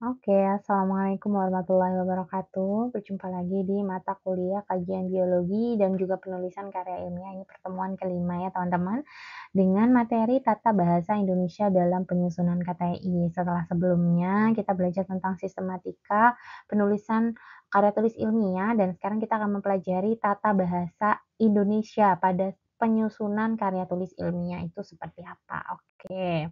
Oke, assalamualaikum warahmatullahi wabarakatuh. Berjumpa lagi di mata kuliah kajian biologi dan juga penulisan karya ilmiah. Ini pertemuan kelima ya teman-teman. Dengan materi tata bahasa Indonesia dalam penyusunan KTI. Setelah sebelumnya kita belajar tentang sistematika penulisan karya tulis ilmiah dan sekarang kita akan mempelajari tata bahasa Indonesia pada penyusunan karya tulis ilmiah itu seperti apa. Oke.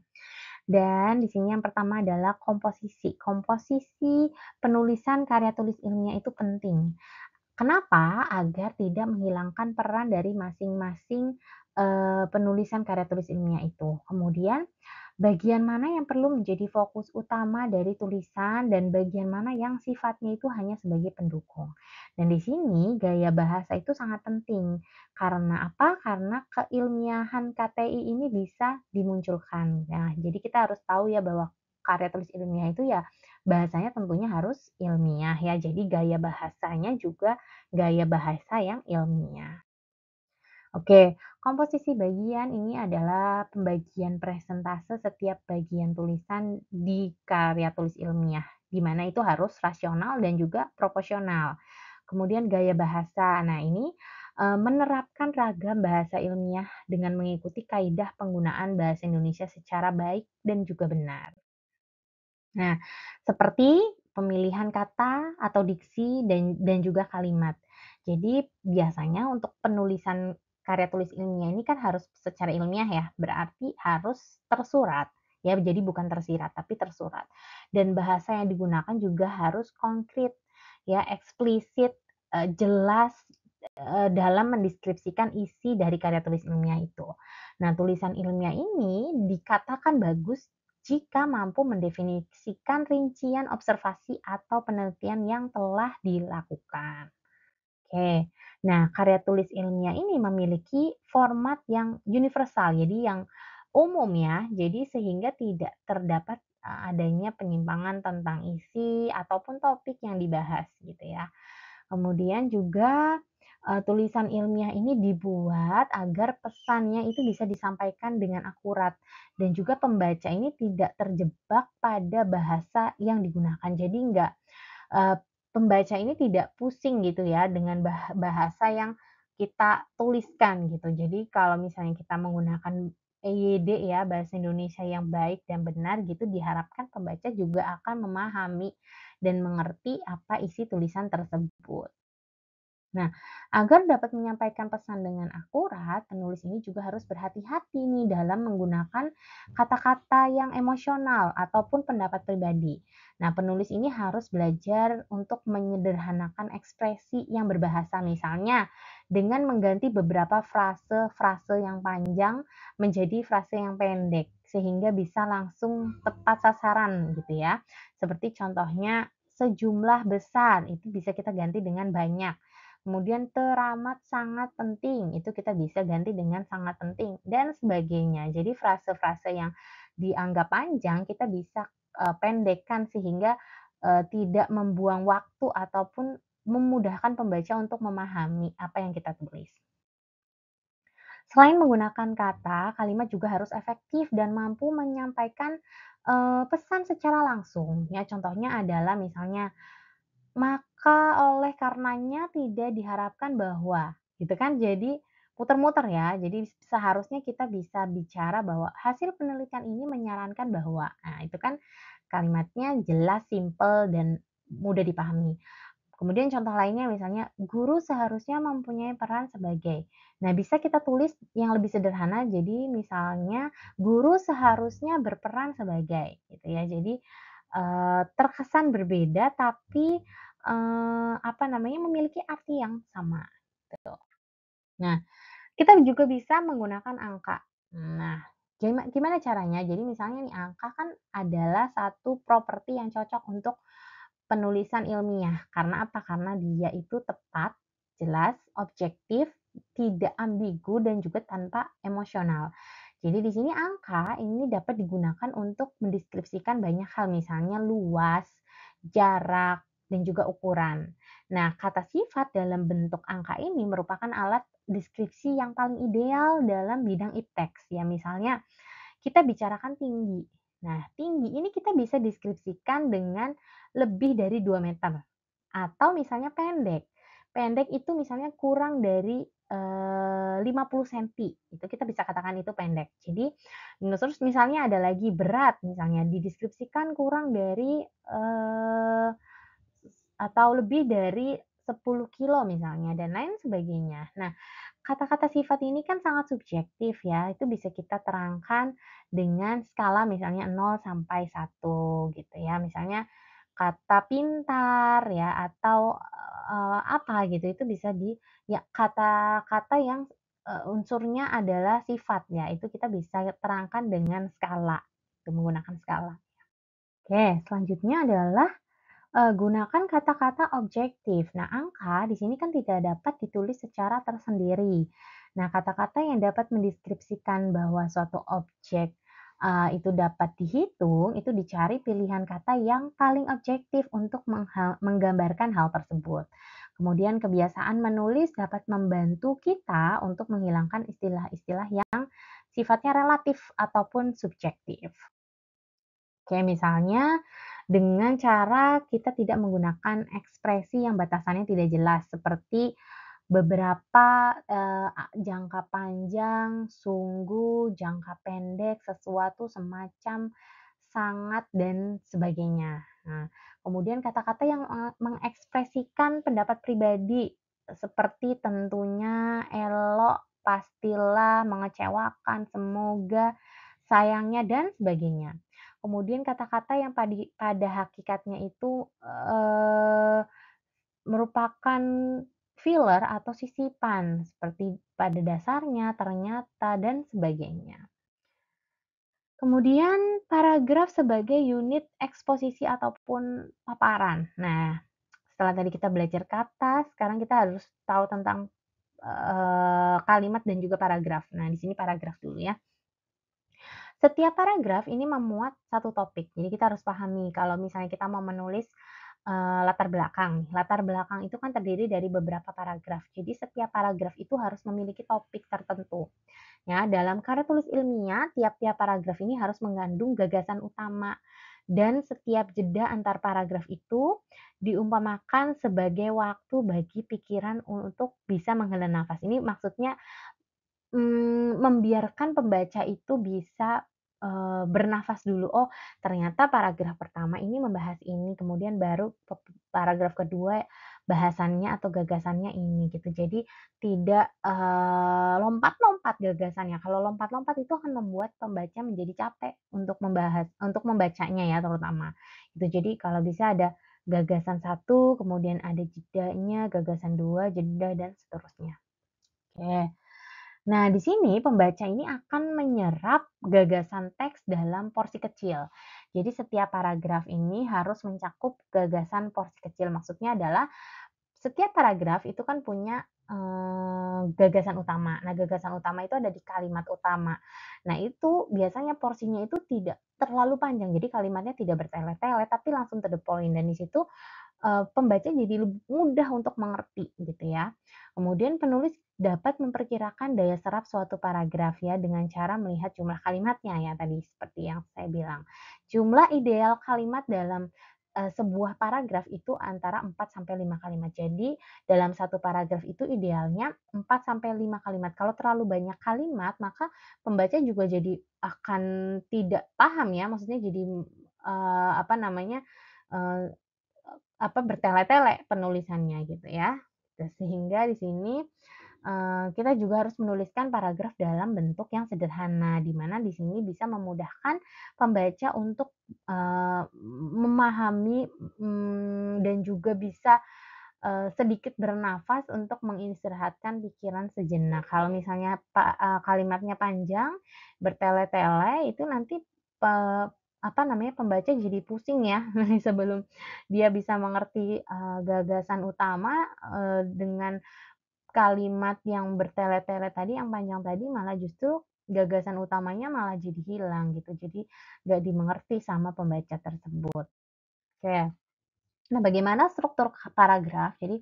Dan di sini yang pertama adalah komposisi. Komposisi penulisan karya tulis ilmiah itu penting. Kenapa? Agar tidak menghilangkan peran dari masing-masing, penulisan karya tulis ilmiah itu. Kemudian, bagian mana yang perlu menjadi fokus utama dari tulisan dan bagian mana yang sifatnya itu hanya sebagai pendukung. Dan di sini gaya bahasa itu sangat penting. Karena apa? Karena keilmiahan KTI ini bisa dimunculkan. Nah, jadi kita harus tahu ya bahwa karya tulis ilmiah itu ya bahasanya tentunya harus ilmiah ya. Jadi gaya bahasanya juga gaya bahasa yang ilmiah. Oke, komposisi bagian ini adalah pembagian presentase setiap bagian tulisan di karya tulis ilmiah, di mana itu harus rasional dan juga proporsional. Kemudian gaya bahasa. Nah, ini menerapkan ragam bahasa ilmiah dengan mengikuti kaidah penggunaan bahasa Indonesia secara baik dan juga benar. Nah, seperti pemilihan kata atau diksi dan juga kalimat. Jadi biasanya untuk penulisan karya tulis ilmiah ini kan harus secara ilmiah ya, berarti harus tersurat. Ya, jadi bukan tersirat tapi tersurat. Dan bahasa yang digunakan juga harus konkret, ya, eksplisit, jelas, dalam mendeskripsikan isi dari karya tulis ilmiah itu. Nah, tulisan ilmiah ini dikatakan bagus jika mampu mendefinisikan rincian observasi atau penelitian yang telah dilakukan. Oke, nah karya tulis ilmiah ini memiliki format yang universal, jadi yang umum ya, jadi sehingga tidak terdapat adanya penyimpangan tentang isi ataupun topik yang dibahas gitu ya. Kemudian juga, tulisan ilmiah ini dibuat agar pesannya itu bisa disampaikan dengan akurat dan juga pembaca ini tidak terjebak pada bahasa yang digunakan. Jadi enggak, eee, pembaca ini tidak pusing gitu ya dengan bahasa yang kita tuliskan gitu. Jadi kalau misalnya kita menggunakan EYD ya, bahasa Indonesia yang baik dan benar gitu, diharapkan pembaca juga akan memahami dan mengerti apa isi tulisan tersebut. Nah, agar dapat menyampaikan pesan dengan akurat, penulis ini juga harus berhati-hati nih dalam menggunakan kata-kata yang emosional ataupun pendapat pribadi. Nah, penulis ini harus belajar untuk menyederhanakan ekspresi yang berbahasa, misalnya dengan mengganti beberapa frase-frase yang panjang menjadi frase yang pendek, sehingga bisa langsung tepat sasaran gitu ya. Seperti contohnya sejumlah besar, itu bisa kita ganti dengan banyak. Kemudian teramat sangat penting, itu kita bisa ganti dengan sangat penting dan sebagainya. Jadi frase-frase yang dianggap panjang kita bisa, pendekkan sehingga, tidak membuang waktu ataupun memudahkan pembaca untuk memahami apa yang kita tulis. Selain menggunakan kata, kalimat juga harus efektif dan mampu menyampaikan, pesan secara langsung. Ya contohnya adalah misalnya maka oleh karenanya tidak diharapkan bahwa, gitu kan. Jadi muter-muter ya. Jadi seharusnya kita bisa bicara bahwa hasil penelitian ini menyarankan bahwa. Nah, itu kan kalimatnya jelas, simpel, dan mudah dipahami. Kemudian contoh lainnya misalnya, guru seharusnya mempunyai peran sebagai. Nah, bisa kita tulis yang lebih sederhana, jadi misalnya guru seharusnya berperan sebagai, gitu ya. Jadi, terkesan berbeda tapi, apa namanya, memiliki arti yang sama, gitu. Nah, kita juga bisa menggunakan angka. Nah, gimana caranya? Jadi misalnya nih, angka kan adalah satu properti yang cocok untuk penulisan ilmiah. Karena apa? Karena dia itu tepat, jelas, objektif, tidak ambigu, dan juga tanpa emosional. Jadi di sini angka ini dapat digunakan untuk mendeskripsikan banyak hal, misalnya luas, jarak, dan juga ukuran. Nah, kata sifat dalam bentuk angka ini merupakan alat deskripsi yang paling ideal dalam bidang ipteks. Ya, misalnya kita bicarakan tinggi. Nah, tinggi ini kita bisa deskripsikan dengan lebih dari 2 meter atau misalnya pendek. Pendek itu misalnya kurang dari, 50 senti, itu kita bisa katakan itu pendek. Jadi, terus misalnya ada lagi berat, misalnya dideskripsikan kurang dari, atau lebih dari 10 kilo misalnya dan lain sebagainya. Nah, kata-kata sifat ini kan sangat subjektif ya, itu bisa kita terangkan dengan skala misalnya 0 sampai 1 gitu ya. Misalnya kata pintar ya atau, apa gitu, itu bisa ya kata-kata yang, unsurnya adalah sifat ya, itu kita bisa terangkan dengan skala, menggunakan skala. Oke, selanjutnya adalah gunakan kata-kata objektif. Nah, angka di sini kan tidak dapat ditulis secara tersendiri. Nah, kata-kata yang dapat mendeskripsikan bahwa suatu objek, itu dapat dihitung, itu dicari pilihan kata yang paling objektif untuk menggambarkan hal tersebut. Kemudian kebiasaan menulis dapat membantu kita untuk menghilangkan istilah-istilah yang sifatnya relatif ataupun subjektif. Oke, misalnya dengan cara kita tidak menggunakan ekspresi yang batasannya tidak jelas seperti beberapa, jangka panjang, sungguh, jangka pendek, sesuatu, semacam, sangat, dan sebagainya. Nah, kemudian kata-kata yang, mengekspresikan pendapat pribadi seperti tentunya, elok, pastilah, mengecewakan, semoga, sayangnya, dan sebagainya. Kemudian kata-kata yang pada hakikatnya itu, merupakan filler atau sisipan seperti pada dasarnya, ternyata, dan sebagainya. Kemudian paragraf sebagai unit eksposisi ataupun paparan. Nah, setelah tadi kita belajar kata, sekarang kita harus tahu tentang, kalimat dan juga paragraf. Nah, di sini paragraf dulu ya. Setiap paragraf ini memuat satu topik. Jadi kita harus pahami kalau misalnya kita mau menulis, latar belakang. Latar belakang itu kan terdiri dari beberapa paragraf. Jadi setiap paragraf itu harus memiliki topik tertentu. Ya, dalam karya tulis ilmiah, tiap-tiap paragraf ini harus mengandung gagasan utama dan setiap jeda antar paragraf itu diumpamakan sebagai waktu bagi pikiran untuk bisa menghela nafas. Ini maksudnya membiarkan pembaca itu bisa, bernafas dulu, "Oh, ternyata paragraf pertama ini membahas ini," kemudian baru paragraf kedua bahasannya atau gagasannya ini, gitu. Jadi tidak, lompat-lompat gagasannya, kalau lompat-lompat itu akan membuat pembaca menjadi capek untuk membacanya ya terutama, gitu. Jadi kalau bisa ada gagasan satu, kemudian ada jedanya, gagasan 2, jeda, dan seterusnya. Oke. Nah, di sini pembaca ini akan menyerap gagasan teks dalam porsi kecil. Jadi setiap paragraf ini harus mencakup gagasan porsi kecil. Maksudnya adalah setiap paragraf itu kan punya, gagasan utama. Nah, gagasan utama itu ada di kalimat utama. Nah, itu biasanya porsinya itu tidak terlalu panjang, jadi kalimatnya tidak bertele-tele, tapi langsung to the point dan di situ pembaca jadi mudah untuk mengerti gitu ya. Kemudian penulis dapat memperkirakan daya serap suatu paragraf ya dengan cara melihat jumlah kalimatnya ya tadi seperti yang saya bilang. Jumlah ideal kalimat dalam, sebuah paragraf itu antara 4 sampai 5 kalimat. Jadi dalam satu paragraf itu idealnya 4 sampai 5 kalimat. Kalau terlalu banyak kalimat maka pembaca juga jadi akan tidak paham ya, maksudnya jadi, apa namanya, eee bertele-tele penulisannya gitu ya. Sehingga di sini, kita juga harus menuliskan paragraf dalam bentuk yang sederhana, di mana di sini bisa memudahkan pembaca untuk, memahami, dan juga bisa, sedikit bernafas untuk mengistirahatkan pikiran sejenak. Kalau misalnya kalimatnya panjang, bertele-tele, itu nanti apa namanya, pembaca jadi pusing ya, sebelum dia bisa mengerti, gagasan utama, dengan kalimat yang bertele-tele tadi, yang panjang tadi, malah justru gagasan utamanya malah jadi hilang gitu, jadi nggak dimengerti sama pembaca tersebut. Oke. Nah, bagaimana struktur paragraf? Jadi,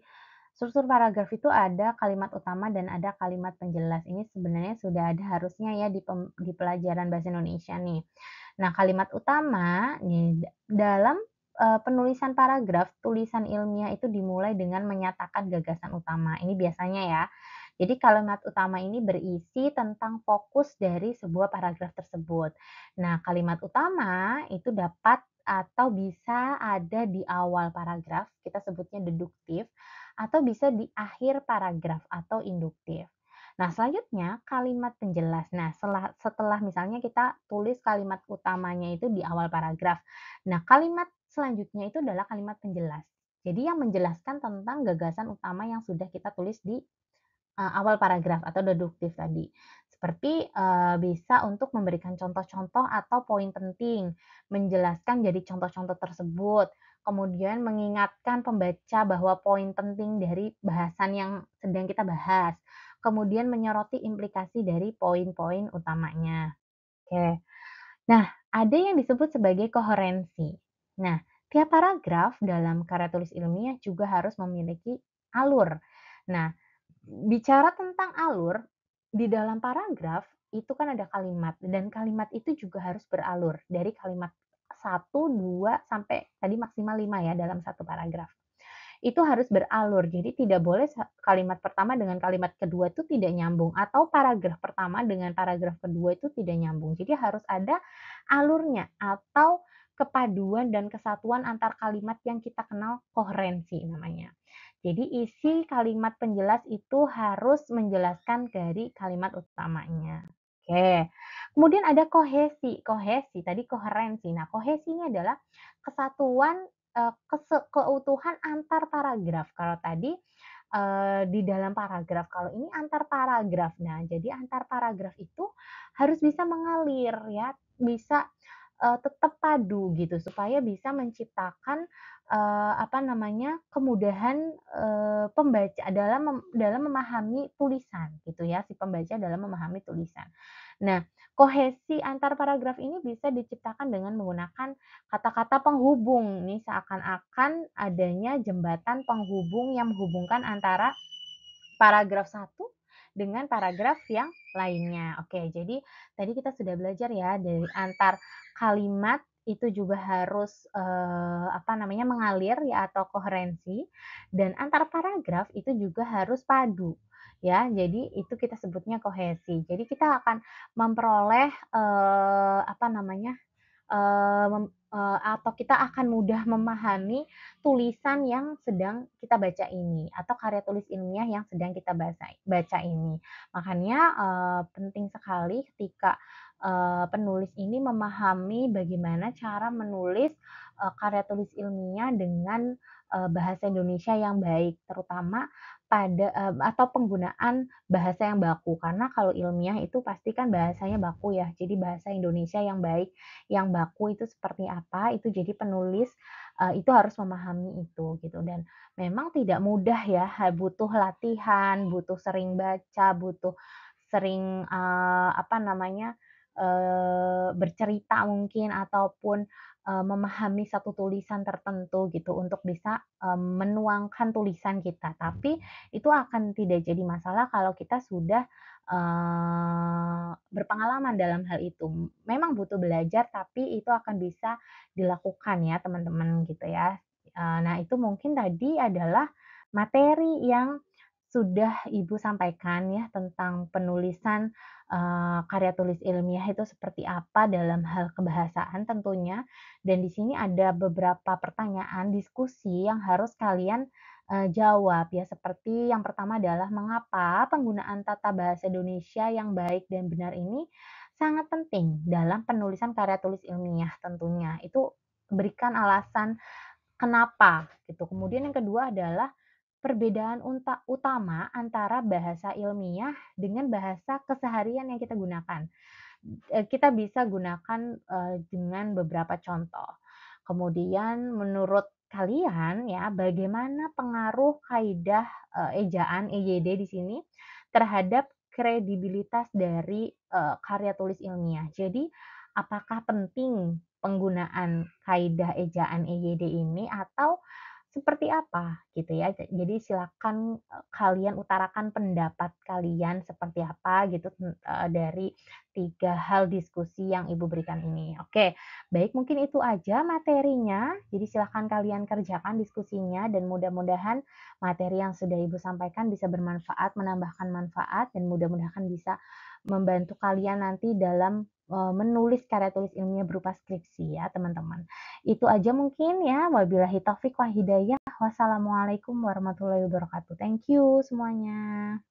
struktur paragraf itu ada kalimat utama dan ada kalimat penjelas. Ini sebenarnya sudah ada harusnya ya di pelajaran bahasa Indonesia nih. Nah, kalimat utama nih dalam, penulisan paragraf, tulisan ilmiah itu dimulai dengan menyatakan gagasan utama. Ini biasanya ya. Jadi kalimat utama ini berisi tentang fokus dari sebuah paragraf tersebut. Nah, kalimat utama itu dapat atau bisa ada di awal paragraf, kita sebutnya deduktif, atau bisa di akhir paragraf atau induktif. Nah, selanjutnya kalimat penjelas. Nah, setelah misalnya kita tulis kalimat utamanya itu di awal paragraf. Nah, kalimat selanjutnya itu adalah kalimat penjelas. Jadi yang menjelaskan tentang gagasan utama yang sudah kita tulis di awal paragraf atau deduktif tadi. Seperti, bisa untuk memberikan contoh-contoh atau poin penting, menjelaskan jadi contoh-contoh tersebut, kemudian mengingatkan pembaca bahwa poin penting dari bahasan yang sedang kita bahas, kemudian menyoroti implikasi dari poin-poin utamanya. Oke. Nah, ada yang disebut sebagai koherensi. Nah, tiap paragraf dalam karya tulis ilmiah juga harus memiliki alur. Nah, bicara tentang alur, di dalam paragraf itu kan ada kalimat dan kalimat itu juga harus beralur dari kalimat 1, 2 sampai tadi maksimal 5 ya dalam satu paragraf. Itu harus beralur, jadi tidak boleh kalimat pertama dengan kalimat kedua itu tidak nyambung atau paragraf pertama dengan paragraf kedua itu tidak nyambung. Jadi harus ada alurnya atau kepaduan dan kesatuan antar kalimat yang kita kenal koherensi namanya. Jadi isi kalimat penjelas itu harus menjelaskan dari kalimat utamanya. Oke. Kemudian ada kohesi. Kohesi tadi koherensi. Nah, kohesi ini adalah kesatuan, keutuhan antar paragraf. Kalau tadi, di dalam paragraf, kalau ini antar paragraf. Nah, jadi antar paragraf itu harus bisa mengalir ya, bisa, tetap padu gitu supaya bisa menciptakan, apa namanya, kemudahan, pembaca dalam memahami tulisan gitu ya, si pembaca dalam memahami tulisan. Nah, kohesi antar paragraf ini bisa diciptakan dengan menggunakan kata-kata penghubung. Nih seakan-akan adanya jembatan penghubung yang menghubungkan antara paragraf satu dengan paragraf yang lainnya. Oke, jadi tadi kita sudah belajar ya dari antar kalimat itu juga harus, apa namanya, mengalir ya atau koherensi dan antar paragraf itu juga harus padu, ya. Jadi itu kita sebutnya kohesi. Jadi kita akan memperoleh, apa namanya, atau kita akan mudah memahami tulisan yang sedang kita baca ini, atau karya tulis ilmiah yang sedang kita baca ini. Makanya, penting sekali ketika, penulis ini memahami bagaimana cara menulis, karya tulis ilmiah dengan, bahasa Indonesia yang baik, terutama pada, atau penggunaan bahasa yang baku. Karena kalau ilmiah itu pasti kan bahasanya baku ya, jadi bahasa Indonesia yang baik yang baku itu seperti apa, itu jadi penulis, itu harus memahami itu gitu dan memang tidak mudah ya, butuh latihan, butuh sering baca, butuh sering, apa namanya, bercerita mungkin ataupun, memahami satu tulisan tertentu gitu untuk bisa, menuangkan tulisan kita. Tapi itu akan tidak jadi masalah kalau kita sudah, berpengalaman dalam hal itu. Memang butuh belajar, tapi itu akan bisa dilakukan ya teman-teman gitu ya. Nah itu mungkin tadi adalah materi yang sudah Ibu sampaikan ya tentang penulisan, karya tulis ilmiah itu seperti apa dalam hal kebahasaan tentunya, dan di sini ada beberapa pertanyaan diskusi yang harus kalian, jawab ya, seperti yang pertama adalah mengapa penggunaan tata bahasa Indonesia yang baik dan benar ini sangat penting dalam penulisan karya tulis ilmiah tentunya. Itu berikan alasan kenapa gitu. Kemudian yang kedua adalah perbedaan utama antara bahasa ilmiah dengan bahasa keseharian yang kita gunakan. Kita bisa gunakan, dengan beberapa contoh. Kemudian menurut kalian ya, bagaimana pengaruh kaidah, ejaan EYD di sini terhadap kredibilitas dari, karya tulis ilmiah? Jadi, apakah penting penggunaan kaidah ejaan EYD ini atau seperti apa gitu ya. Jadi silakan, kalian utarakan pendapat kalian seperti apa gitu, dari 3 hal diskusi yang Ibu berikan ini. Oke, baik mungkin itu aja materinya, jadi silakan kalian kerjakan diskusinya dan mudah-mudahan materi yang sudah Ibu sampaikan bisa bermanfaat, menambahkan manfaat dan mudah-mudahan bisa membantu kalian nanti dalam, menulis karya tulis ilmiah berupa skripsi ya teman-teman. Itu aja mungkin ya, wabillahi taufik wal hidayah. Wassalamualaikum warahmatullahi wabarakatuh. Thank you semuanya.